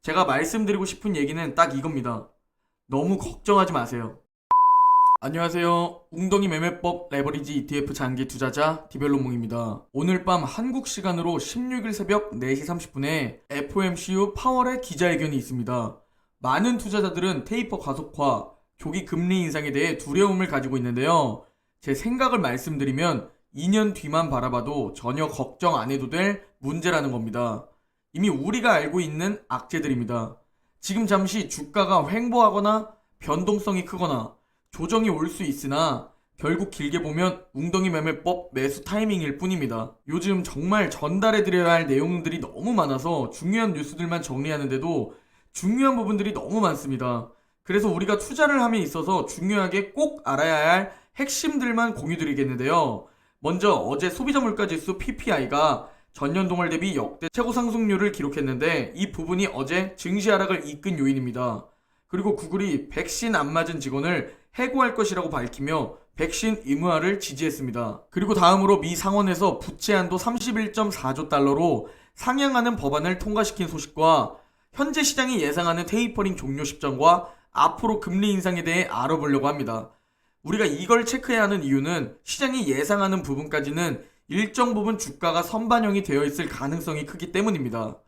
제가 말씀드리고 싶은 얘기는 딱 이겁니다. 너무 걱정하지 마세요. 안녕하세요. 웅덩이 매매법 레버리지 ETF 장기 투자자 디벨로몽입니다. 오늘 밤 한국 시간으로 16일 새벽 4시 30분에 FOMC 파월의 기자회견이 있습니다. 많은 투자자들은 테이퍼 가속화, 조기 금리 인상에 대해 두려움을 가지고 있는데요. 제 생각을 말씀드리면 2년 뒤만 바라봐도 전혀 걱정 안 해도 될 문제라는 겁니다. 이미 우리가 알고 있는 악재들입니다. 지금 잠시 주가가 횡보하거나 변동성이 크거나 조정이 올 수 있으나 결국 길게 보면 웅덩이 매매법 매수 타이밍일 뿐입니다. 요즘 정말 전달해드려야 할 내용들이 너무 많아서 중요한 뉴스들만 정리하는데도 중요한 부분들이 너무 많습니다. 그래서 우리가 투자를 함에 있어서 중요하게 꼭 알아야 할 핵심들만 공유드리겠는데요. 먼저 어제 소비자 물가지수 PPI가 전년 동월 대비 역대 최고 상승률을 기록했는데 이 부분이 어제 증시 하락을 이끈 요인입니다. 그리고 구글이 백신 안 맞은 직원을 해고할 것이라고 밝히며 백신 의무화를 지지했습니다. 그리고 다음으로 미 상원에서 부채 한도 31.4조 달러로 상향하는 법안을 통과시킨 소식과 현재 시장이 예상하는 테이퍼링 종료 시점과 앞으로 금리 인상에 대해 알아보려고 합니다. 우리가 이걸 체크해야 하는 이유는 시장이 예상하는 부분까지는 일정 부분 주가가 선반영이 되어 있을 가능성이 크기 때문입니다.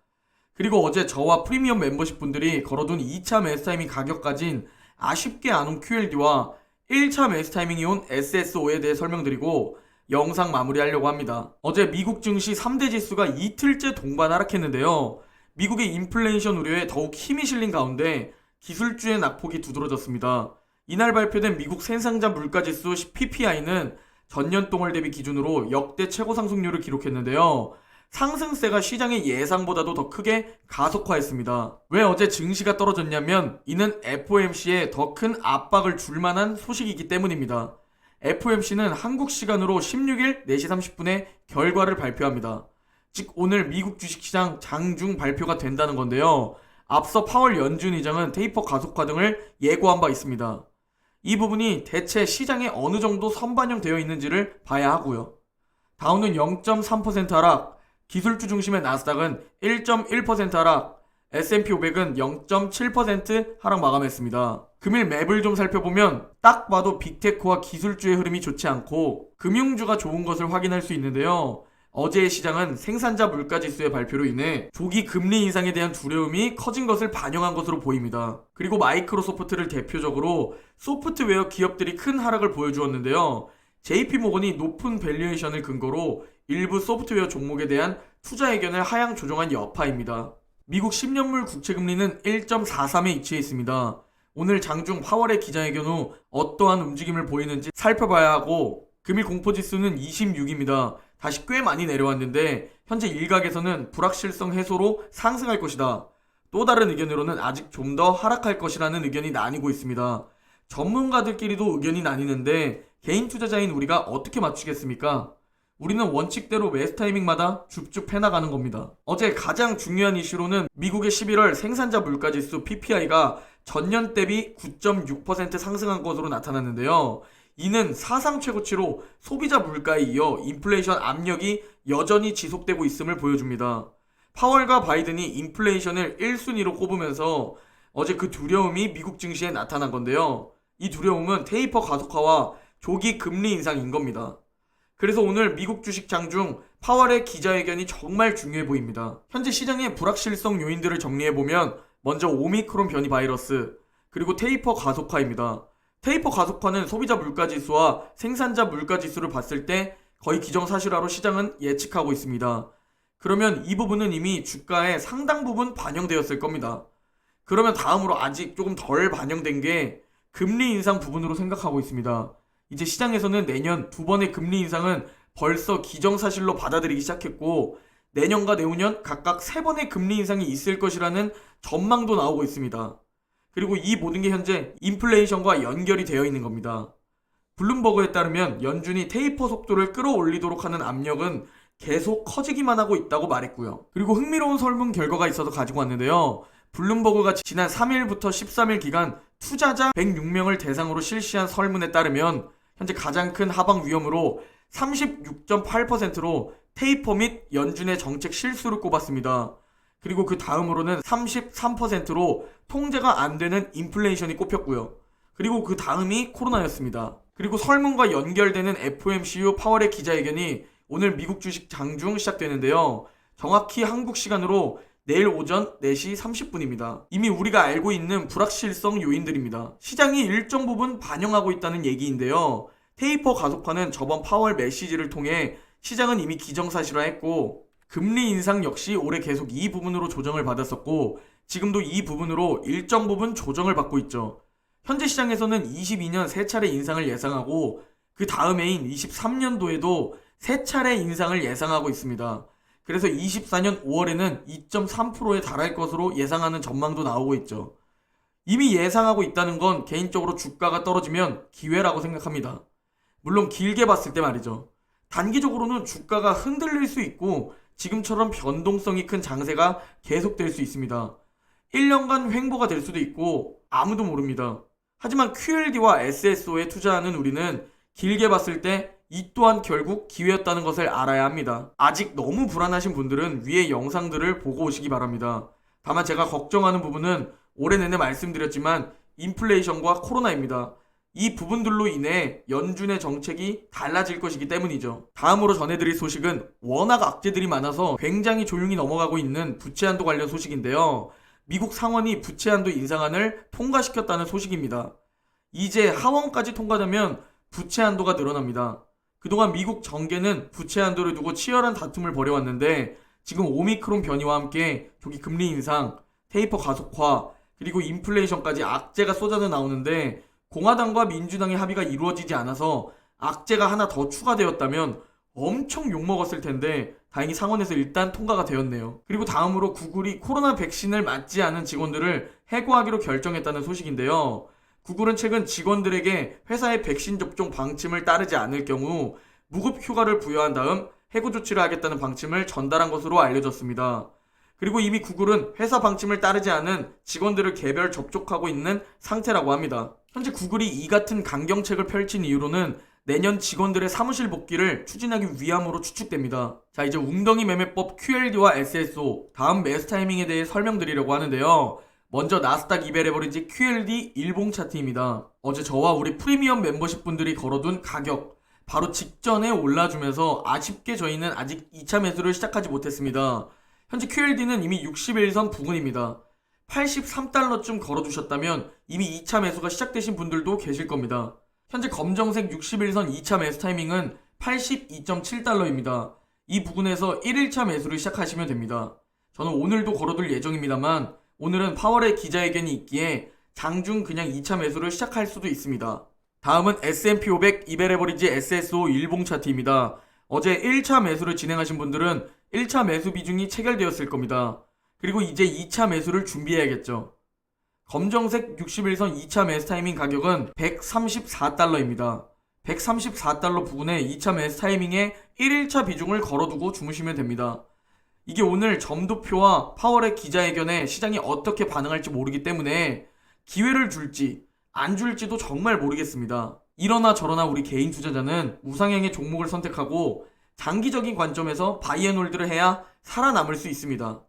그리고 어제 저와 프리미엄 멤버십 분들이 걸어둔 2차 매수 타이밍 가격까진 아쉽게 안 온 QLD와 1차 매수 타이밍이 온 SSO에 대해 설명드리고 영상 마무리하려고 합니다. 어제 미국 증시 3대 지수가 이틀째 동반 하락했는데요. 미국의 인플레이션 우려에 더욱 힘이 실린 가운데 기술주의 낙폭이 두드러졌습니다. 이날 발표된 미국 생산자 물가지수 PPI는 전년 동월 대비 기준으로 역대 최고 상승률을 기록했는데요. 상승세가 시장의 예상보다도 더 크게 가속화했습니다. 왜 어제 증시가 떨어졌냐면 이는 FOMC에 더 큰 압박을 줄 만한 소식이기 때문입니다. FOMC는 한국 시간으로 16일 4시 30분에 결과를 발표합니다. 즉 오늘 미국 주식시장 장중 발표가 된다는 건데요. 앞서 파월 연준 의장은 테이퍼 가속화 등을 예고한 바 있습니다. 이 부분이 대체 시장에 어느 정도 선반영되어 있는지를 봐야 하고요. 다우는 0.3% 하락, 기술주 중심의 나스닥은 1.1% 하락, S&P 500은 0.7% 하락 마감했습니다. 금일 맵을 좀 살펴보면 딱 봐도 빅테크와 기술주의 흐름이 좋지 않고 금융주가 좋은 것을 확인할 수 있는데요. 어제의 시장은 생산자 물가지수의 발표로 인해 조기 금리 인상에 대한 두려움이 커진 것을 반영한 것으로 보입니다. 그리고 마이크로소프트를 대표적으로 소프트웨어 기업들이 큰 하락을 보여주었는데요. JP모건이 높은 밸류에이션을 근거로 일부 소프트웨어 종목에 대한 투자 의견을 하향 조정한 여파입니다. 미국 10년물 국채금리는 1.43에 위치해 있습니다. 오늘 장중 파월의 기자회견 후 어떠한 움직임을 보이는지 살펴봐야 하고 금일 공포지수는 26입니다. 다시 꽤 많이 내려왔는데 현재 일각에서는 불확실성 해소로 상승할 것이다. 또 다른 의견으로는 아직 좀 더 하락할 것이라는 의견이 나뉘고 있습니다. 전문가들끼리도 의견이 나뉘는데 개인 투자자인 우리가 어떻게 맞추겠습니까? 우리는 원칙대로 매수 타이밍마다 줍줍 해나가는 겁니다. 어제 가장 중요한 이슈로는 미국의 11월 생산자 물가지수 PPI가 전년 대비 9.6% 상승한 것으로 나타났는데요. 이는 사상 최고치로 소비자 물가에 이어 인플레이션 압력이 여전히 지속되고 있음을 보여줍니다. 파월과 바이든이 인플레이션을 1순위로 꼽으면서 어제 그 두려움이 미국 증시에 나타난 건데요. 이 두려움은 테이퍼 가속화와 조기 금리 인상인 겁니다. 그래서 오늘 미국 주식 장중 파월의 기자회견이 정말 중요해 보입니다. 현재 시장의 불확실성 요인들을 정리해보면 먼저 오미크론 변이 바이러스, 그리고 테이퍼 가속화입니다. 테이퍼 가속화는 소비자 물가지수와 생산자 물가지수를 봤을 때 거의 기정사실화로 시장은 예측하고 있습니다. 그러면 이 부분은 이미 주가에 상당 부분 반영되었을 겁니다. 그러면 다음으로 아직 조금 덜 반영된 게 금리 인상 부분으로 생각하고 있습니다. 이제 시장에서는 내년 두 번의 금리 인상은 벌써 기정사실로 받아들이기 시작했고 내년과 내후년 각각 세 번의 금리 인상이 있을 것이라는 전망도 나오고 있습니다. 그리고 이 모든 게 현재 인플레이션과 연결이 되어 있는 겁니다. 블룸버그에 따르면 연준이 테이퍼 속도를 끌어올리도록 하는 압력은 계속 커지기만 하고 있다고 말했고요. 그리고 흥미로운 설문 결과가 있어서 가지고 왔는데요. 블룸버그가 지난 3일부터 13일 기간 투자자 106명을 대상으로 실시한 설문에 따르면 현재 가장 큰 하방 위험으로 36.8%로 테이퍼 및 연준의 정책 실수를 꼽았습니다. 그리고 그 다음으로는 33%로 통제가 안 되는 인플레이션이 꼽혔고요. 그리고 그 다음이 코로나였습니다. 그리고 설문과 연결되는 FOMCU 파월의 기자회견이 오늘 미국 주식 장중 시작되는데요. 정확히 한국 시간으로 내일 오전 4시 30분입니다. 이미 우리가 알고 있는 불확실성 요인들입니다. 시장이 일정 부분 반영하고 있다는 얘기인데요. 테이퍼 가속화는 저번 파월 메시지를 통해 시장은 이미 기정사실화했고 금리 인상 역시 올해 계속 이 부분으로 조정을 받았었고 지금도 이 부분으로 일정 부분 조정을 받고 있죠. 현재 시장에서는 22년 3차례 인상을 예상하고 그 다음 해인 23년도에도 3차례 인상을 예상하고 있습니다. 그래서 24년 5월에는 2.3%에 달할 것으로 예상하는 전망도 나오고 있죠. 이미 예상하고 있다는 건 개인적으로 주가가 떨어지면 기회라고 생각합니다. 물론 길게 봤을 때 말이죠. 단기적으로는 주가가 흔들릴 수 있고 지금처럼 변동성이 큰 장세가 계속될 수 있습니다. 1년간 횡보가 될 수도 있고 아무도 모릅니다. 하지만 QLD와 SSO에 투자하는 우리는 길게 봤을 때 이 또한 결국 기회였다는 것을 알아야 합니다. 아직 너무 불안하신 분들은 위의 영상들을 보고 오시기 바랍니다. 다만 제가 걱정하는 부분은 올해 내내 말씀드렸지만 인플레이션과 코로나입니다. 이 부분들로 인해 연준의 정책이 달라질 것이기 때문이죠. 다음으로 전해드릴 소식은 워낙 악재들이 많아서 굉장히 조용히 넘어가고 있는 부채한도 관련 소식인데요. 미국 상원이 부채한도 인상안을 통과시켰다는 소식입니다. 이제 하원까지 통과되면 부채한도가 늘어납니다. 그동안 미국 정계는 부채한도를 두고 치열한 다툼을 벌여왔는데 지금 오미크론 변이와 함께 조기 금리 인상, 테이퍼 가속화, 그리고 인플레이션까지 악재가 쏟아져 나오는데 공화당과 민주당의 합의가 이루어지지 않아서 악재가 하나 더 추가되었다면 엄청 욕먹었을 텐데 다행히 상원에서 일단 통과가 되었네요. 그리고 다음으로 구글이 코로나 백신을 맞지 않은 직원들을 해고하기로 결정했다는 소식인데요. 구글은 최근 직원들에게 회사의 백신 접종 방침을 따르지 않을 경우 무급 휴가를 부여한 다음 해고 조치를 하겠다는 방침을 전달한 것으로 알려졌습니다. 그리고 이미 구글은 회사 방침을 따르지 않은 직원들을 개별 접촉하고 있는 상태라고 합니다. 현재 구글이 이 같은 강경책을 펼친 이유로는 내년 직원들의 사무실 복귀를 추진하기 위함으로 추측됩니다. 자, 이제 웅덩이 매매법 QLD와 SSO 다음 매수 타이밍에 대해 설명드리려고 하는데요. 먼저 나스닥 200 레버리지 QLD 일봉 차트입니다. 어제 저와 우리 프리미엄 멤버십 분들이 걸어둔 가격 바로 직전에 올라주면서 아쉽게 저희는 아직 2차 매수를 시작하지 못했습니다. 현재 QLD는 이미 61선 부근입니다. 83달러쯤 걸어두셨다면 이미 2차 매수가 시작되신 분들도 계실 겁니다. 현재 검정색 61선 2차 매수 타이밍은 82.7달러입니다. 이 부근에서 1일차 매수를 시작하시면 됩니다. 저는 오늘도 걸어둘 예정입니다만 오늘은 파월의 기자회견이 있기에 장중 그냥 2차 매수를 시작할 수도 있습니다. 다음은 S&P 500 200 레버리지 SSO 일봉 차트입니다. 어제 1차 매수를 진행하신 분들은 1차 매수 비중이 체결되었을 겁니다. 그리고 이제 2차 매수를 준비해야겠죠. 검정색 61선 2차 매수 타이밍 가격은 134달러입니다. 134달러 부근에 2차 매수 타이밍에 1일차 비중을 걸어두고 주무시면 됩니다. 이게 오늘 점도표와 파월의 기자회견에 시장이 어떻게 반응할지 모르기 때문에 기회를 줄지 안 줄지도 정말 모르겠습니다. 이러나 저러나 우리 개인 투자자는 우상향의 종목을 선택하고 장기적인 관점에서 바이앤홀드를 해야 살아남을 수 있습니다.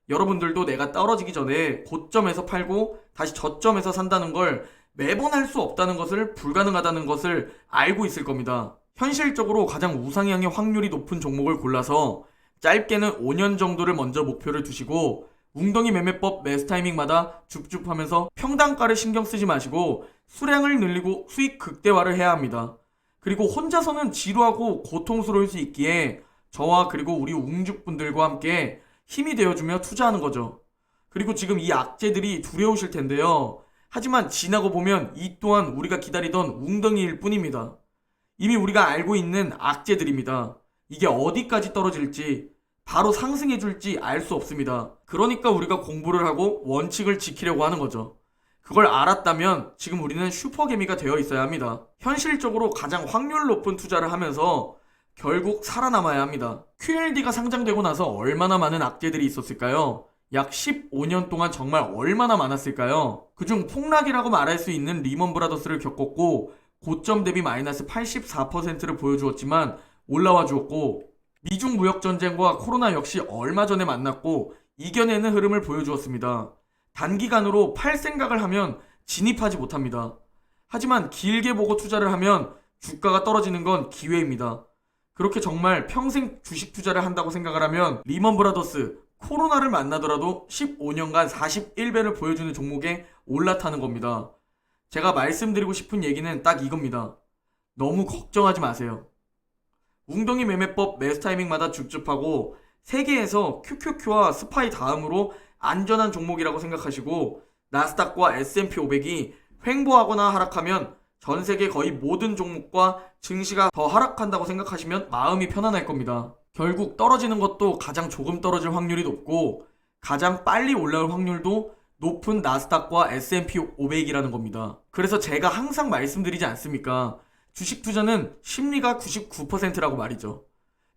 여러분들도 내가 떨어지기 전에 고점에서 팔고 다시 저점에서 산다는 걸 매번 할 수 없다는 것을 불가능하다는 것을 알고 있을 겁니다. 현실적으로 가장 우상향의 확률이 높은 종목을 골라서 짧게는 5년 정도를 먼저 목표를 두시고 웅덩이 매매법 매수 타이밍마다 줍줍하면서 평단가를 신경 쓰지 마시고 수량을 늘리고 수익 극대화를 해야 합니다. 그리고 혼자서는 지루하고 고통스러울 수 있기에 저와 그리고 우리 웅죽분들과 함께 힘이 되어주며 투자하는 거죠. 그리고 지금 이 악재들이 두려우실 텐데요. 하지만 지나고 보면 이 또한 우리가 기다리던 웅덩이일 뿐입니다. 이미 우리가 알고 있는 악재들입니다. 이게 어디까지 떨어질지 바로 상승해줄지 알 수 없습니다. 그러니까 우리가 공부를 하고 원칙을 지키려고 하는 거죠. 그걸 알았다면 지금 우리는 슈퍼개미가 되어 있어야 합니다. 현실적으로 가장 확률 높은 투자를 하면서 결국 살아남아야 합니다. QLD가 상장되고 나서 얼마나 많은 악재들이 있었을까요? 약 15년 동안 정말 얼마나 많았을까요? 그중 폭락이라고 말할 수 있는 리먼 브라더스를 겪었고 고점 대비 마이너스 84%를 보여주었지만 올라와 주었고 미중 무역전쟁과 코로나 역시 얼마 전에 만났고 이겨내는 흐름을 보여주었습니다. 단기간으로 팔 생각을 하면 진입하지 못합니다. 하지만 길게 보고 투자를 하면 주가가 떨어지는 건 기회입니다. 그렇게 정말 평생 주식 투자를 한다고 생각을 하면 리먼 브라더스, 코로나를 만나더라도 15년간 41배를 보여주는 종목에 올라타는 겁니다. 제가 말씀드리고 싶은 얘기는 딱 이겁니다. 너무 걱정하지 마세요. 웅덩이 매매법 매수 타이밍마다 줍줍하고 세계에서 QQQ와 스파이 다음으로 안전한 종목이라고 생각하시고 나스닥과 S&P 500이 횡보하거나 하락하면 전 세계 거의 모든 종목과 증시가 더 하락한다고 생각하시면 마음이 편안할 겁니다. 결국 떨어지는 것도 가장 조금 떨어질 확률이 높고 가장 빨리 올라올 확률도 높은 나스닥과 S&P 500이라는 겁니다. 그래서 제가 항상 말씀드리지 않습니까? 주식 투자는 심리가 99%라고 말이죠.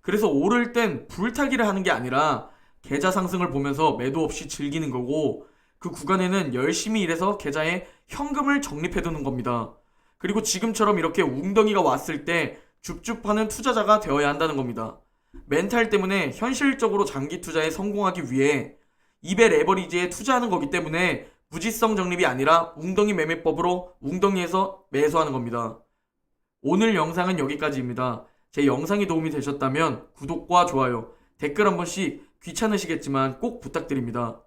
그래서 오를 땐 불타기를 하는 게 아니라 계좌 상승을 보면서 매도 없이 즐기는 거고 그 구간에는 열심히 일해서 계좌에 현금을 적립해두는 겁니다. 그리고 지금처럼 이렇게 웅덩이가 왔을 때 줍줍하는 투자자가 되어야 한다는 겁니다. 멘탈 때문에 현실적으로 장기 투자에 성공하기 위해 2배 레버리지에 투자하는 거기 때문에 무지성 적립이 아니라 웅덩이 매매법으로 웅덩이에서 매수하는 겁니다. 오늘 영상은 여기까지입니다. 제 영상이 도움이 되셨다면 구독과 좋아요, 댓글 한 번씩 귀찮으시겠지만 꼭 부탁드립니다.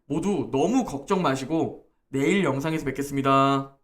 모두 너무 걱정 마시고 내일 영상에서 뵙겠습니다.